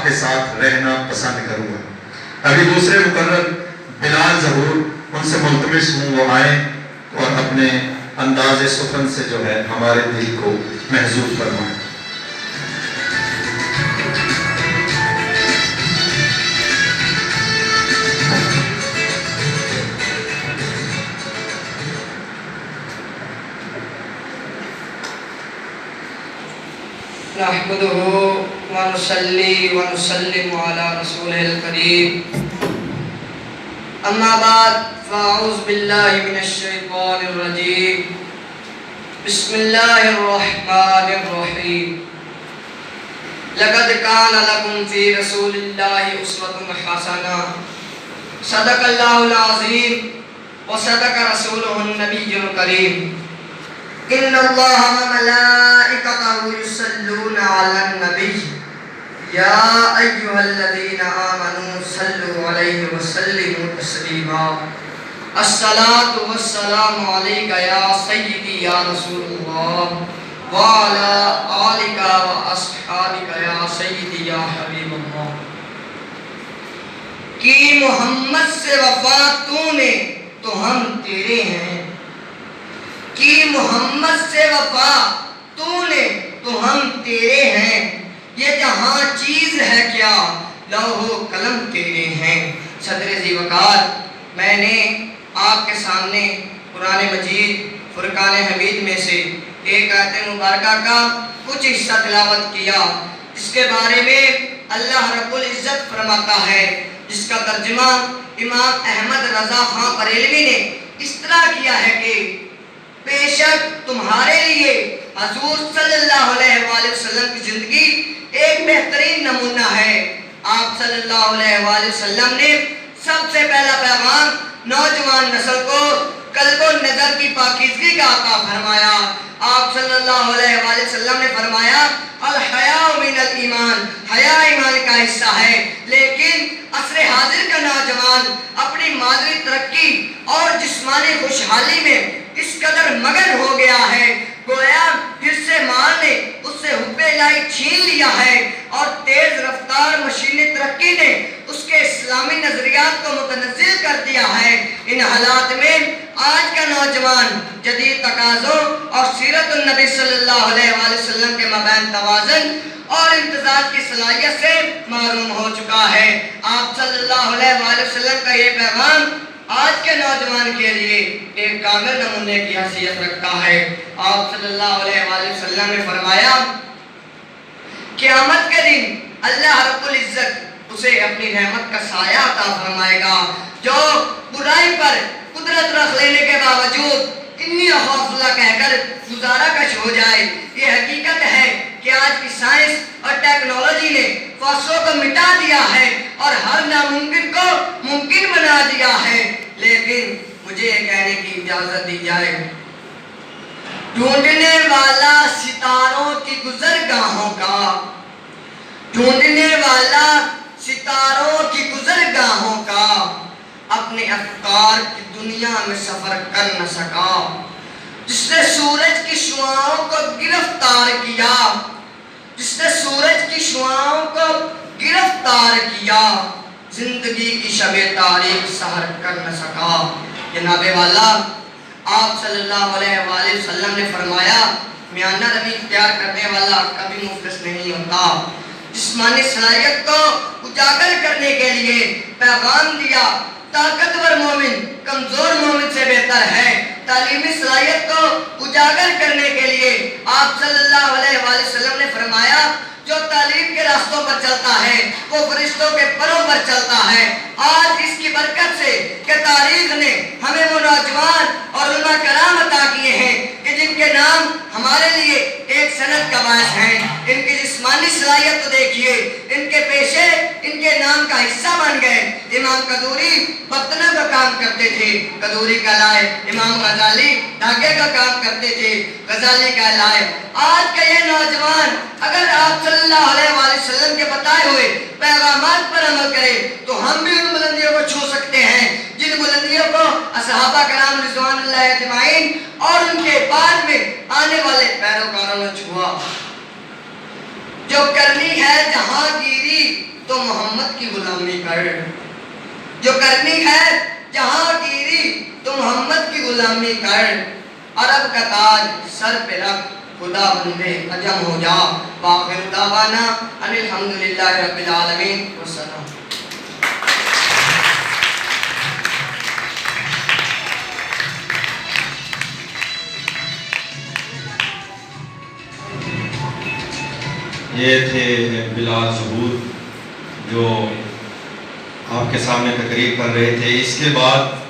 کے ساتھ رہنا پسند کروں گا۔ ابھی دوسرے مقرر بلال ظہور، ان سے ملتمس ہوں وہ آئیں اور اپنے انداز سخن سے جو ہے ہمارے دل کو محظوظ فرمائیں۔ نحمده ونصلي ونسلم على رسوله الكريم، اما بعد فاعوذ بالله من الشيطان الرجيم، بسم الله الرحمن الرحيم، لقد كان لكم في رسول الله أسوة حسنة، صدق الله العظيم وصدق رسوله النبي الكريم، إن الله وملائكته يصلون على النبي يا أيها الذين آمنوا صلوا عليه وسلموا تسليما، الصلاة والسلام عليك يا سيدي يا رسول الله وعلى آلك وأصحابك يا سيدي يا حبيب الله۔ کہ محمد سے وفا تو نے تو ہم تیرے ہیں، کہ محمد سے وفا تو نے تو ہم تیرے ہیں، یہ جہاں چیز ہے کیا لوح و قلم تیرے ہیں۔ صدر ذی وقار، میں نے آپ کے سامنے قرآن مجید فرقان حمید میں سے ایک آیت مبارکہ کا کچھ حصہ تلاوت کیا، جس کے بارے میں اللہ رب العزت فرماتا ہے، جس کا ترجمہ امام احمد رضا خان بریلوی نے اس طرح کیا ہے کہ بے شک تمہارے لیے حضور صلی اللہ علیہ وآلہ وسلم کی زندگی ایک بہترین نمونہ ہے۔ آپ صلی اللہ علیہ وآلہ وسلم نے سب سے پہلا پیغام نوجوان نسل کو قلب و نظر کی پاکیزگی کا عطا فرمایا۔ آپ صلی اللہ علیہ وآلہ وسلم نے فرمایا الحیاء من الایمان، حیا ایمان کا حصہ ہے، لیکن عصر حاضر کا نوجوان اپنی مادری ترقی اور جسمانی خوشحالی میں اس قدر مگن ہو گیا ہے، گویا حرص مال نے اس سے حب الہی چھین لیا ہے اور تیز رفتار مشینی ترقی نے اس کے اسلامی نظریات کو متنزل کر دیا ہے۔ ان حالات میں آج کا نوجوان جدید تقاضوں اور سیرت النبی صلی اللہ علیہ وآلہ وسلم کے مابین توازن اور امتزاج کی صلاحیت سے محروم ہو چکا ہے۔ آپ صلی اللہ علیہ وآلہ وسلم کا یہ پیغام آج کے نوجوان کے لیے ایک کامل نمونے کی حیثیت رکھتا ہے۔ آپ صلی اللہ علیہ وآلہ وسلم نے فرمایا قیامت کے دن اللہ رب العزت اسے اپنی رحمت کا سایہ عطا فرمائے گا، جو برائی پر قدرت رکھ لینے کے باوجود انی اخاف اللہ کہہ کر گزارا کش ہو جائے۔ یہ حقیقت ہے کہ آج کی سائنس اور ٹیکنالوجی نے فاصلوں کو مٹا دیا ہے اور ہر ناممکن کو ممکن بنا دیا ہے، لیکن مجھے یہ کہنے کی اجازت دی جائے ڈھونڈنے والا ستاروں کی گزرگاہوں کا، ڈھونڈنے والا ستاروں کی گزرگاہوں کا اپنے افکار کی دنیا میں سفر کر نہ سکا، جس نے سورج کی شعاعوں کو گرفتار کیا، جس نے سورج کی شعاعوں کو گرفتار کیا، زندگی کی شب تاریخ سحر کر نہ سکا۔ جناب والا، آپ صلی اللہ علیہ وآلہ وسلم نے فرمایا میانہ روی اختیار کرنے والا کبھی مفلس نہیں ہوتا۔ جسمانی صلاحیت کو اجاگر کرنے کے لیے پیغام دیا طاقتور مومن کمزور مومن سے بہتر ہے۔ تعلیمی صلاحیت کو اجاگر کرنے کے لیے آپ صلی اللہ علیہ وآلہ وسلم نے فرمایا جو تعلیم کے راستوں پر چلتا ہے وہ فرشتوں کے پروں پر چلتا ہے۔ آج اس کی برکت سے کہ تاریخ نے ہمیں وہ نوجوان اور علماء کرام عطا کیے ہیں کہ جن کے نام ہمارے لیے ایک سند کا باعث ہیں۔ ان کی جسمانی صلاحیت کو دیکھیے، ان کے پیشے ان کے نام کا حصہ بن گئے۔ امام قدوری برتنوں کا کام کرتے تھے، قدوری کہلائے۔ امام غزالی دھاگے کا کام کرتے تھے، غزالی کہلائے۔ آج کا یہ نوجوان اگر آپ صلی اللہ علیہ وآلہ وسلم کے بتائے ہوئے پیغامات پر عمل کرے تو ہم بھی ان بلندیوں کو چھو سکتے ہیں جن بلندیوں کو اصحابہ کرام رضوان اللہ اجمعین اور ان کے بعد میں آنے والے پیروکاروں نے چھوا۔ جو کرنی ہے جہاں گیری محمد کی غلامی کر، جو کرنی ہے جہاں گیری تو محمد کی غلامی کر، عرب کا تاج سر پہ رکھ خدا بندے عجم ہو جا، وآخر دعوانا ان الحمدللہ رب العالمین والسلام۔ یہ تھے بلال ظہور جو آپ کے سامنے تقریر کر رہے تھے۔ اس کے بعد